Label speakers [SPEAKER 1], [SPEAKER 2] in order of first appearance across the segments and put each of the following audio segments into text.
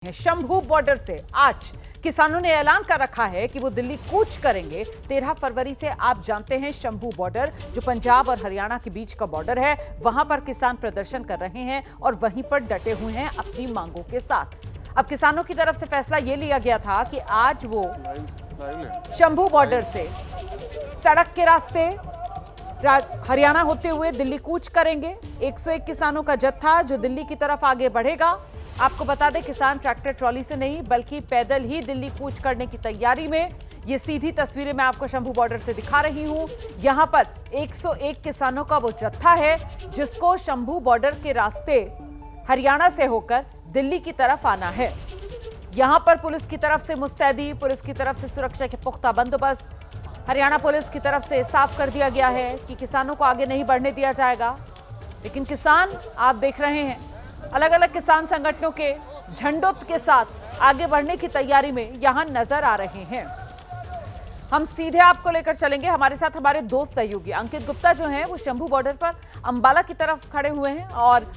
[SPEAKER 1] Shambhu border से आज किसानों ने ऐलान कर रखा है कि वो दिल्ली कूच करेंगे। 13 फरवरी से आप जानते हैं शंभू बॉर्डर जो पंजाब और हरियाणा के बीच का बॉर्डर है, वहां पर किसान प्रदर्शन कर रहे हैं और वहीं पर डटे हुए हैं अपनी मांगों के साथ। अब किसानों की तरफ से फैसला ये लिया गया था कि आज वो शंभू बॉर्डर से सड़क के रास्ते हरियाणा होते हुए दिल्ली कूच करेंगे। 101 किसानों का जत्था जो दिल्ली की तरफ आगे बढ़ेगा। आपको बता दें, किसान ट्रैक्टर ट्रॉली से नहीं बल्कि पैदल ही दिल्ली कूच करने की तैयारी में। ये सीधी तस्वीरें मैं आपको शंभू बॉर्डर से दिखा रही हूं। यहां पर 101 किसानों का वो जत्था है जिसको शंभू बॉर्डर के रास्ते हरियाणा से होकर दिल्ली की तरफ आना है। यहां पर पुलिस की तरफ से मुस्तैदी, पुलिस की तरफ से सुरक्षा के पुख्ता बंदोबस्त, हरियाणा पुलिस की तरफ से साफ कर दिया गया है कि किसानों को आगे नहीं बढ़ने दिया जाएगा। लेकिन किसान आप देख रहे हैं अलग अलग किसान संगठनों के झंडों के साथ आगे बढ़ने की तैयारी में यहां नजर आ रहे हैं। हम सीधे आपको लेकर चलेंगे। हमारे साथ हमारे दो सहयोगी अंकित गुप्ता जो हैं वो शंभू बॉर्डर पर अंबाला की तरफ खड़े हुए हैं और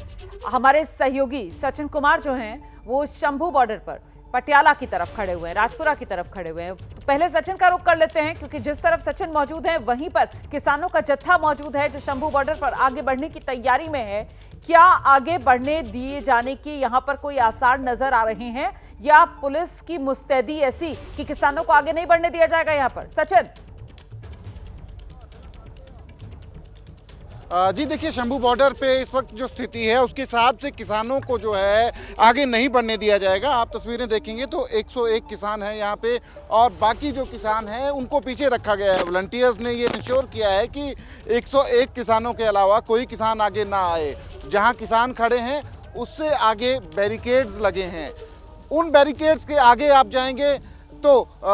[SPEAKER 1] हमारे सहयोगी सचिन कुमार जो हैं वो शंभू बॉर्डर पर पटियाला की तरफ खड़े हुए हैं, राजपुरा की तरफ खड़े हुए हैं। पहले सचिन का रुख कर लेते हैं क्योंकि जिस तरफ सचिन मौजूद है वहीं पर किसानों का जत्था मौजूद है जो शंभू बॉर्डर पर आगे बढ़ने की तैयारी में है। क्या आगे बढ़ने दिए जाने की यहां पर कोई आसार नजर आ रहे हैं या पुलिस की मुस्तैदी ऐसी कि किसानों को आगे नहीं बढ़ने दिया जाएगा यहां पर? सचिन
[SPEAKER 2] जी देखिए, शंभू बॉर्डर पे इस वक्त जो स्थिति है उसके हिसाब से किसानों को जो है आगे नहीं बढ़ने दिया जाएगा। आप तस्वीरें देखेंगे तो 101 किसान हैं यहाँ पे और बाकी जो किसान हैं उनको पीछे रखा गया है। वॉलंटियर्स ने ये इंश्योर किया है कि 101 किसानों के अलावा कोई किसान आगे ना आए। जहाँ किसान खड़े हैं उससे आगे बैरिकेड्स लगे हैं। उन बैरिकेड्स के आगे आप जाएंगे तो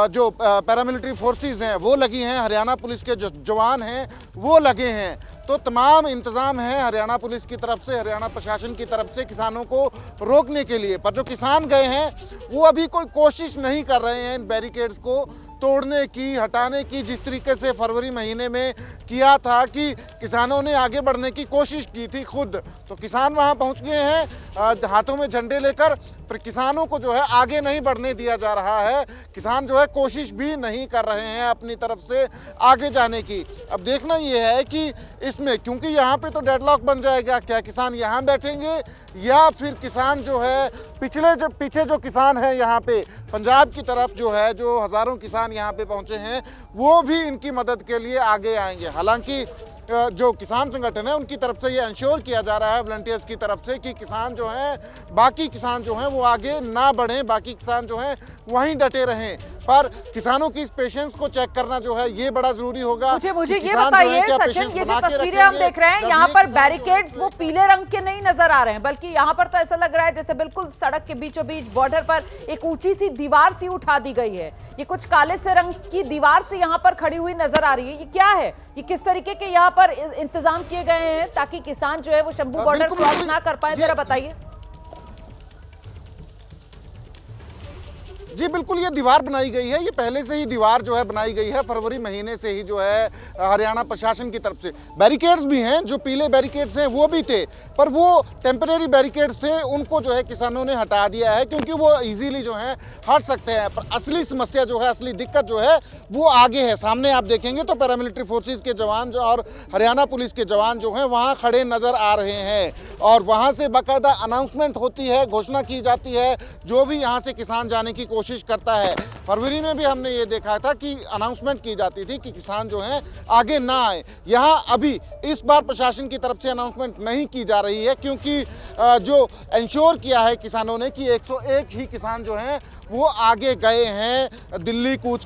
[SPEAKER 2] जो पैरामिलिट्री फोर्सेस हैं वो लगी हैं, हरियाणा पुलिस के जो जवान हैं वो लगे हैं। तो तमाम इंतज़ाम है हरियाणा पुलिस की तरफ से, हरियाणा प्रशासन की तरफ से किसानों को रोकने के लिए। पर जो किसान गए हैं वो अभी कोई कोशिश नहीं कर रहे हैं इन बैरिकेड्स को तोड़ने की, हटाने की, जिस तरीके से फरवरी महीने में किया था कि किसानों ने आगे बढ़ने की कोशिश की थी खुद। तो किसान वहां पहुंच गए हैं हाथों में झंडे लेकर, पर किसानों को जो है आगे नहीं बढ़ने दिया जा रहा है। किसान जो है कोशिश भी नहीं कर रहे हैं अपनी तरफ से आगे जाने की। अब देखना ये है कि इसमें, क्योंकि यहाँ पे तो डेडलॉक बन जाएगा, क्या किसान यहाँ बैठेंगे या फिर किसान जो है पीछे जो किसान है यहाँ पे पंजाब की तरफ जो है, जो हज़ारों किसान यहाँ पे पहुँचे हैं वो भी इनकी मदद के लिए आगे आएंगे। हालांकि जो किसान संगठन है उनकी तरफ से ये इंश्योर किया जा रहा है वॉलंटियर्स की तरफ से कि किसान जो हैं, बाकी किसान जो हैं वो आगे ना बढ़ें, बाकी किसान जो हैं वहीं डटे रहें। पर किसानों की इस पेशेंस को चेक करना जो है ये बड़ा जरूरी होगा।
[SPEAKER 1] मुझे ये बताइए सचिन, ये जो तस्वीरें हम देख रहे हैं यहाँ पर बैरिकेड्स वो पीले रंग के नहीं नजर आ रहे हैं, बल्कि यहाँ पर तो ऐसा लग रहा है जैसे बिल्कुल सड़क के बीचों बीच बॉर्डर पर एक ऊंची सी दीवार सी उठा दी गई है। ये कुछ काले से रंग की दीवार से यहाँ पर खड़ी हुई नजर आ रही है। ये क्या है? ये किस तरीके के यहाँ पर इंतजाम किए गए हैं ताकि किसान जो है वो शंभू बॉर्डर क्रॉस ना कर पाए? जरा बताइए।
[SPEAKER 2] जी बिल्कुल, ये दीवार बनाई गई है, ये पहले से ही दीवार जो है बनाई गई है। फरवरी महीने से ही जो है हरियाणा प्रशासन की तरफ से बैरिकेड्स भी हैं, जो पीले बैरिकेड्स हैं वो भी थे, पर वो टेम्परेरी बैरिकेड्स थे, उनको जो है किसानों ने हटा दिया है क्योंकि वो इजीली जो है हट सकते हैं। पर असली समस्या जो है, असली दिक्कत जो है वो आगे है। सामने आप देखेंगे तो पैरामिलिट्री फोर्सेज के जवान और हरियाणा पुलिस के जवान जो हैं वहाँ खड़े नज़र आ रहे हैं और वहाँ से बाकायदा अनाउंसमेंट होती है, घोषणा की जाती है जो भी यहाँ से किसान जाने की कोशिश करता है। फरवरी में भी हमने ये देखा था कि अनाउंसमेंट की जाती थी कि किसान जो हैं आगे ना आए। यहाँ अभी इस बार प्रशासन की तरफ से अनाउंसमेंट नहीं की जा रही है क्योंकि जो इंश्योर किया है किसानों ने कि 101 ही किसान जो हैं वो आगे गए हैं दिल्ली कूच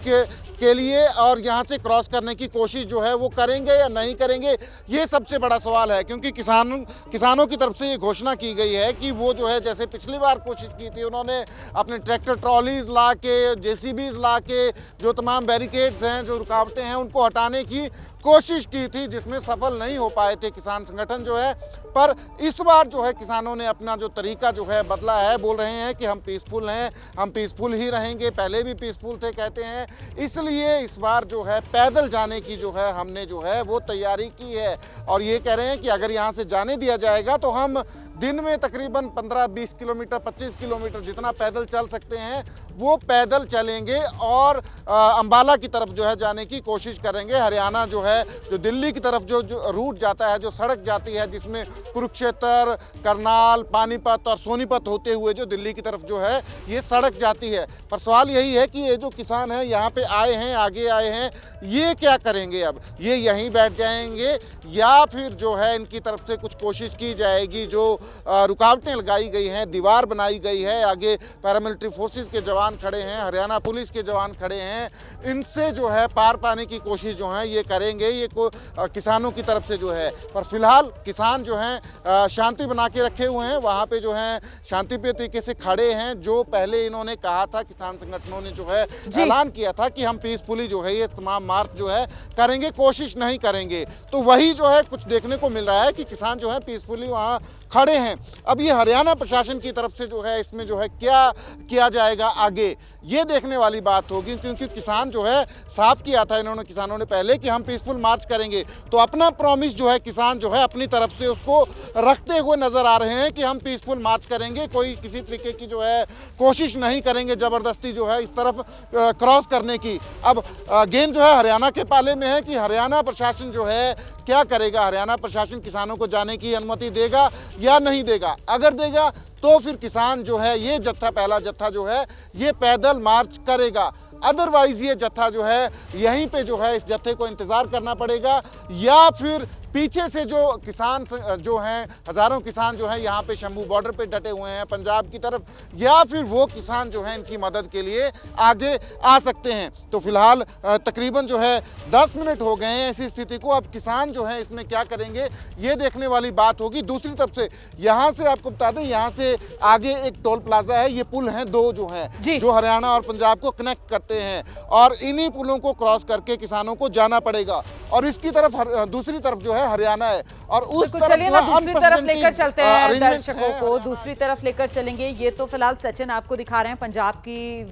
[SPEAKER 2] के लिए और यहाँ से क्रॉस करने की कोशिश जो है वो करेंगे या नहीं करेंगे, ये सबसे बड़ा सवाल है। क्योंकि किसानों की तरफ से ये घोषणा की गई है कि वो जो है, जैसे पिछली बार कोशिश की थी उन्होंने अपने ट्रैक्टर ट्रॉलीज ला के, जेसीबीज ला के जो तमाम बैरिकेड्स हैं, जो रुकावटें हैं उनको हटाने की कोशिश की थी, जिसमें सफल नहीं हो पाए थे किसान संगठन जो है। पर इस बार जो है किसानों ने अपना जो तरीका जो है बदला है, बोल रहे हैं कि हम पीसफुल हैं, हम पीसफुल ही रहेंगे, पहले भी पीसफुल थे कहते हैं, इसलिए इस बार जो है पैदल जाने की जो है हमने जो है वो तैयारी की है। और ये कह रहे हैं कि अगर यहाँ से जाने दिया जाएगा तो हम दिन में तकरीबन 15-20 किलोमीटर 25 किलोमीटर जितना पैदल चल सकते हैं वो पैदल चलेंगे और अंबाला की तरफ जो है जाने की कोशिश करेंगे। हरियाणा जो है, जो दिल्ली की तरफ जो रूट जाता है, जो सड़क जाती है जिसमें कुरुक्षेत्र, करनाल, पानीपत और सोनीपत होते हुए जो दिल्ली की तरफ जो है ये सड़क जाती है। पर सवाल यही है कि ये जो किसान हैं यहाँ पे आए हैं, आगे आए हैं, ये क्या करेंगे? अब ये यहीं बैठ जाएंगे या फिर जो है इनकी तरफ से कुछ कोशिश की जाएगी? जो रुकावटें लगाई गई हैं, दीवार बनाई गई है, आगे पैरामिलिट्री फोर्सेस के जवान खड़े हैं, हरियाणा पुलिस के जवान खड़े हैं, इनसे जो है पार पाने की कोशिश जो है ये करेंगे, ये किसानों की तरफ से जो है। पर फिलहाल किसान जो हैं शांति बना के रखे हुए हैं, वहाँ पे जो है शांतिप्रिय तरीके से खड़े हैं। जो पहले इन्होंने कहा था, किसान संगठनों ने जो है ऐलान किया था कि हम पीसफुली जो है ये तमाम मार्च जो है करेंगे, कोशिश नहीं करेंगे, तो वही जो है कुछ देखने को मिल रहा है कि किसान जो है पीसफुली वहाँ खड़े हैं। अब ये हरियाणा प्रशासन की तरफ से जो है इसमें जो है क्या किया जाएगा आगे, ये देखने वाली बात होगी, क्योंकि किसान जो है साफ किया था इन्होंने, किसानों ने पहले कि हम पीसफुल मार्च करेंगे, तो अपना प्रॉमिस जो है किसान जो है अपनी तरफ से उसको रखते हुए नजर आ रहे हैं कि हम पीसफुल मार्च करेंगे, कोई किसी तरीके की जो है कोशिश नहीं करेंगे जबरदस्ती जो है इस तरफ क्रॉस करने की। अब गेंद जो है हरियाणा के पाले में है कि हरियाणा प्रशासन जो है क्या करेगा। हरियाणा प्रशासन किसानों को जाने की अनुमति देगा या नहीं देगा? अगर देगा तो फिर किसान जो है ये जत्था, पहला जत्था जो है ये पैदल मार्च करेगा, अदरवाइज ये जत्था जो है यहीं पे जो है इस जत्थे को इंतजार करना पड़ेगा, या फिर पीछे से जो किसान जो हैं, हजारों किसान जो हैं यहाँ पे शंभू बॉर्डर पे डटे हुए हैं पंजाब की तरफ, या फिर वो किसान जो हैं इनकी मदद के लिए आगे आ सकते हैं। तो फिलहाल तकरीबन जो है 10 मिनट हो गए हैं ऐसी स्थिति को। अब किसान जो है इसमें क्या करेंगे ये देखने वाली बात होगी। दूसरी तरफ से यहाँ से आपको बता दें, यहाँ से आगे एक टोल प्लाजा है, ये पुल हैं 2 जो हैं जो हरियाणा और पंजाब को कनेक्ट करते हैं, और इन्हीं पुलों को क्रॉस करके किसानों को जाना पड़ेगा। और इसकी तरफ दूसरी तरफ जो है हरियाणा है, और उस तरफ
[SPEAKER 1] चलिए ना दूसरी तरफ लेकर चलते हैं दर्शकों को,
[SPEAKER 2] हाँ।
[SPEAKER 1] दूसरी तरफ लेकर चलेंगे। ये तो फिलहाल सचिन आपको दिखा रहे हैं पंजाब की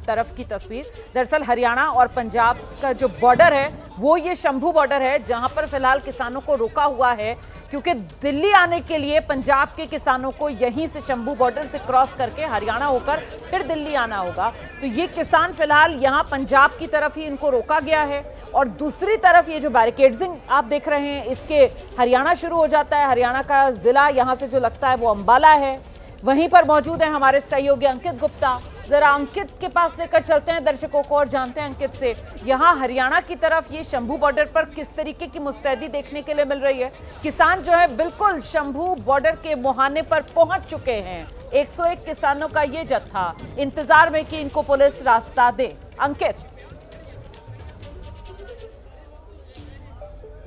[SPEAKER 1] तरफ की तस्वीर। दरअसल हरियाणा और पंजाब का जो बॉर्डर है वो ये शंभू बॉर्डर है, जहां पर फिलहाल किसानों को रोका हुआ है, क्योंकि दिल्ली आने के लिए पंजाब के किसानों को यहीं से शंभू बॉर्डर से क्रॉस करके हरियाणा होकर फिर दिल्ली आना होगा। तो ये किसान फिलहाल यहाँ पंजाब की तरफ ही इनको रोका गया है, और दूसरी तरफ ये जो बैरिकेडिंग आप देख रहे हैं इसके हरियाणा शुरू हो जाता है। हरियाणा का जिला यहाँ से जो लगता है वो अंबाला है। वहीं पर मौजूद है हमारे सहयोगी अंकित गुप्ता। जरा अंकित के पास लेकर चलते हैं दर्शकों को और जानते हैं अंकित से, यहाँ हरियाणा की तरफ ये शंभू बॉर्डर पर किस तरीके की मुस्तैदी देखने के लिए मिल रही है। किसान जो है बिल्कुल शंभू बॉर्डर के मुहाने पर पहुंच चुके हैं। 101 किसानों का ये जत्था इंतजार में कि इनको पुलिस रास्ता दे। अंकित,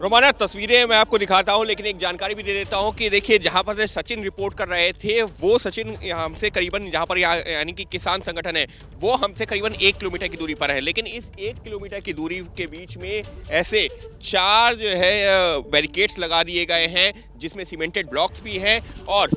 [SPEAKER 3] रोमाना तस्वीरें मैं आपको दिखाता हूं, लेकिन एक जानकारी भी दे देता हूं कि देखिए जहां पर सचिन रिपोर्ट कर रहे थे वो सचिन हमसे करीबन जहां पर यानी कि किसान संगठन है वो हमसे करीबन 1 किलोमीटर की दूरी पर है, लेकिन इस 1 किलोमीटर की दूरी के बीच में ऐसे 4 जो है बैरिकेड्स लगा दिए गए हैं, जिसमें सीमेंटेड ब्लॉक्स भी हैं, और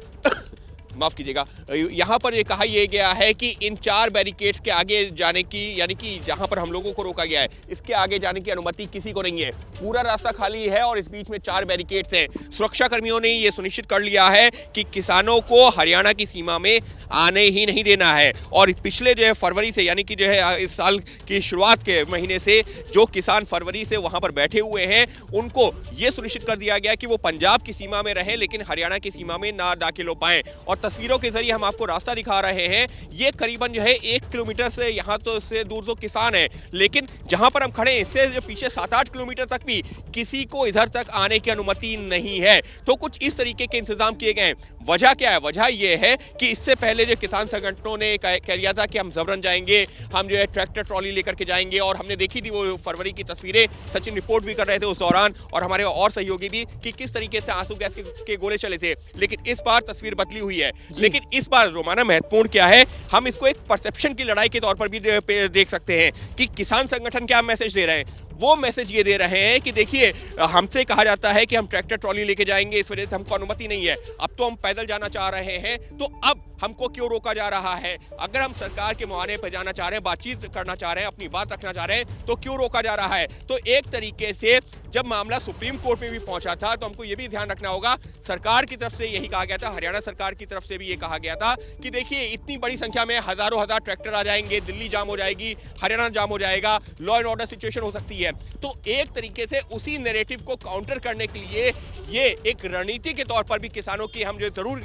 [SPEAKER 3] माफ कीजिएगा, यहाँ पर ये कहा यह गया है कि इन 4 बैरिकेड्स के आगे जाने की, यानी कि जहाँ पर हम लोगों को रोका गया है इसके आगे जाने की अनुमति किसी को नहीं है। पूरा रास्ता खाली है और इस बीच में 4 बैरिकेड्स हैं। सुरक्षा कर्मियों ने ये सुनिश्चित कर लिया है कि किसानों को हरियाणा की सीमा में आने ही नहीं देना है। और पिछले जो है फरवरी से, यानी कि जो है इस साल की शुरुआत के महीने से जो किसान फरवरी से वहां पर बैठे हुए हैं उनको ये सुनिश्चित कर दिया गया कि वो पंजाब की सीमा में रहें, लेकिन हरियाणा की सीमा में ना दाखिल हो पाएं। और तस्वीरों के जरिए हम आपको रास्ता दिखा रहे हैं। ये करीबन जो है 1 किलोमीटर से यहाँ तो से दूर जो किसान है, लेकिन जहां पर हम खड़े हैं इससे जो पीछे 7-8 किलोमीटर तक भी किसी को इधर तक आने की अनुमति नहीं है। तो कुछ इस तरीके के इंतजाम किए गए हैं। वजह क्या है? वजह यह है कि इससे पहले जो किसान संगठनों ने कह दिया था कि हम जबरन जाएंगे, हम जो है ट्रैक्टर ट्रॉली लेकर के जाएंगे, और हमने देखी थी वो फरवरी की तस्वीरें, सचिन रिपोर्ट भी कर रहे थे उस दौरान, और हमारे और सहयोगी भी, कि किस तरीके से आंसू गैस के गोले चले थे। लेकिन इस बार तस्वीर बदली हुई है। लेकिन इस बार रोमाना महत्वपूर्ण क्या है, हम इसको एक परसेप्शन की लड़ाई के तौर पर भी देख सकते हैं कि किसान संगठन क्या मैसेज दे रहे हैं। वो मैसेज ये दे रहे हैं कि देखिए हमसे कहा जाता है कि हम ट्रैक्टर ट्रॉली लेके जाएंगे, इस वजह से हमको अनुमति नहीं है, अब तो हम पैदल जाना चाह रहे हैं, तो अब हमको क्यों रोका जा रहा है? अगर हम सरकार के मुहाने पर जाना चाह रहे हैं, बातचीत करना चाह रहे हैं, अपनी बात रखना चाह रहे हैं, तो क्यों रोका जा रहा है? तो एक तरीके से जब मामला सुप्रीम कोर्ट में भी पहुंचा था तो हमको ये भी ध्यान रखना होगा, सरकार की तरफ से यही कहा गया था, हरियाणा सरकार की तरफ से भी ये कहा गया था कि देखिए इतनी बड़ी संख्या में हजारों हजार ट्रैक्टर आ जाएंगे, दिल्ली जाम हो जाएगी, हरियाणा जाम हो जाएगा, लॉ एंड ऑर्डर सिचुएशन हो सकती है। तो एक तरीके से उसी नैरेटिव को काउंटर करने के लिए ये एक रणनीति के तौर पर भी किसानों की हम जो जरूर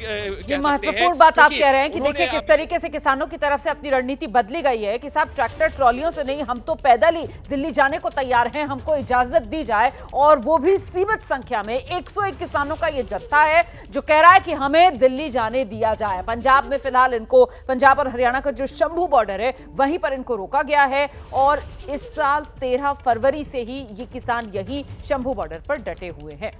[SPEAKER 1] ये महत्वपूर्ण बात आप कह रहे हैं कि देखिए किस तरीके से किसानों की तरफ से अपनी रणनीति बदली गई है कि साहब ट्रैक्टर ट्रॉलियों से नहीं, हम तो पैदल ही दिल्ली जाने को तैयार हैं, हमको इजाजत दी जाए, और वो भी सीमित संख्या में। 101 किसानों का ये जत्था है जो कह रहा है कि हमें दिल्ली जाने दिया जाए। पंजाब में फिलहाल इनको, पंजाब और हरियाणा का जो शंभू बॉर्डर है वहीं पर इनको रोका गया है, और इस साल 13 फरवरी से ही ये किसान यही शंभू बॉर्डर पर डटे हुए हैं।